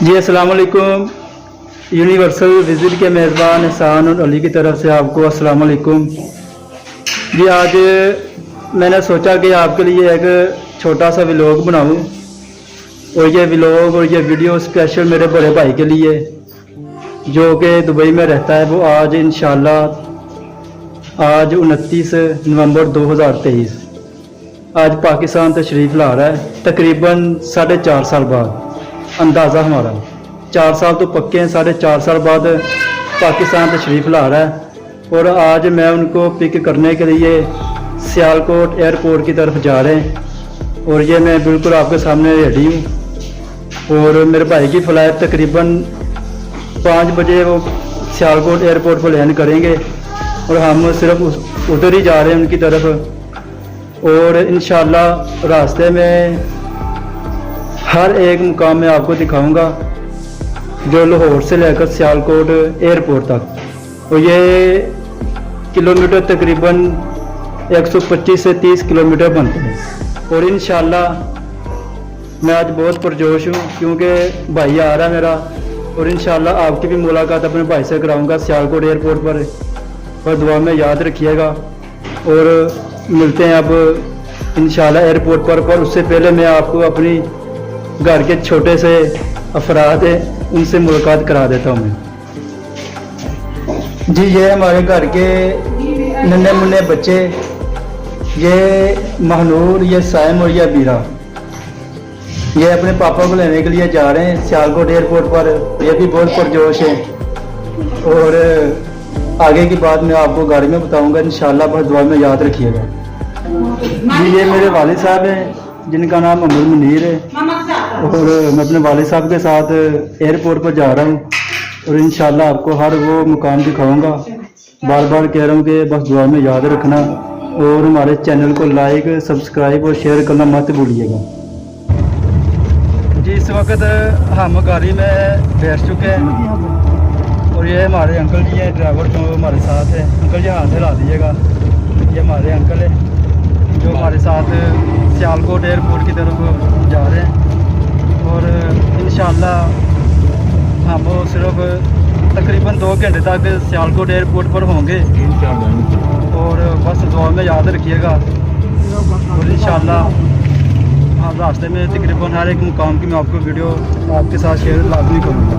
जी अस्सलाम वालेकुम। Universal visit के मेज़बान एहसान और अली की तरफ से आपको अस्सलाम वालेकुम। जी आज मैंने सोचा कि आपके लिए एक छोटा सा व्लॉग बनाऊं और ये व्लॉग और ये वीडियो स्पेशल मेरे बड़े भाई के लिए जो कि दुबई में रहता है। वो आज इंशाल्लाह आज 29 नवंबर 2023 आज पाकिस्तान तशरीफ़ ला रहा है, तकरीबन 4.5 साल बाद। अंदाज़ा हमारा 4 साल तो पक्के हैं, 4.5 साल बाद पाकिस्तान तशरीफ़ ला रहा है। और आज मैं उनको पिक करने के लिए सियालकोट एयरपोर्ट की तरफ जा रहे हैं और ये मैं बिल्कुल आपके सामने रेडी हूँ। और मेरे भाई की फ़्लाइट तकरीबन 5 बजे वो सियालकोट एयरपोर्ट पर लैंड करेंगे और हम सिर्फ उधर ही जा रहे हैं उनकी तरफ। और इंशाल्लाह रास्ते में हर एक मुकाम में आपको दिखाऊंगा जो लाहौर से लेकर सियालकोट एयरपोर्ट तक। और ये किलोमीटर तकरीबन 125 से 30 किलोमीटर बनते हैं। और इंशाल्लाह मैं आज बहुत पुरजोश हूँ क्योंकि भाई आ रहा है मेरा। और इंशाल्लाह आपकी भी मुलाकात अपने भाई से कराऊंगा सियालकोट एयरपोर्ट पर। और दुआ में याद रखिएगा और मिलते हैं अब इंशाल्लाह एयरपोर्ट पर उससे पहले मैं आपको अपनी घर के छोटे से अफराद हैं उनसे मुलाकात करा देता हूँ मैं। जी ये हमारे घर के नन्हे मुन्ने बच्चे, ये महनूर, ये साइम और ये अबीरा, ये अपने पापा को लेने के लिए जा रहे हैं सियालकोट एयरपोर्ट पर। ये भी बहुत पुरजोश है और आगे की बात मैं आपको गाड़ी में बताऊंगा इंशाल्लाह। बस दुआ में याद रखिएगा। जी ये मेरे वालिद साहब हैं जिनका नाम अब्दुल मुनीर है और मैं अपने वालिद साहब के साथ एयरपोर्ट पर जा रहा हूँ और इंशाल्लाह आपको हर वो मुकाम दिखाऊंगा। बार बार कह रहा हूँ कि बस दुआ में याद रखना और हमारे चैनल को लाइक, सब्सक्राइब और शेयर करना मत भूलिएगा। जी इस वक्त हम गाड़ी में बैठ चुके हैं और ये हमारे अंकल जी हैं ड्राइवर जो हमारे साथ हैं। अंकल जी हाथ हिला दीजिएगा। ये हमारे अंकल हैं जो हमारे साथ सियालकोट एयरपोर्ट की तरफ जा रहे हैं। और इंशाल्लाह हम सिर्फ तकरीबन 2 घंटे तक सियालकोट एयरपोर्ट पर होंगे और बस दुआ में याद रखिएगा। और इंशाल्लाह हम रास्ते में तकरीबन हर एक मुकाम की मैं आपको वीडियो आपके साथ शेयर लाजमी करूँगा।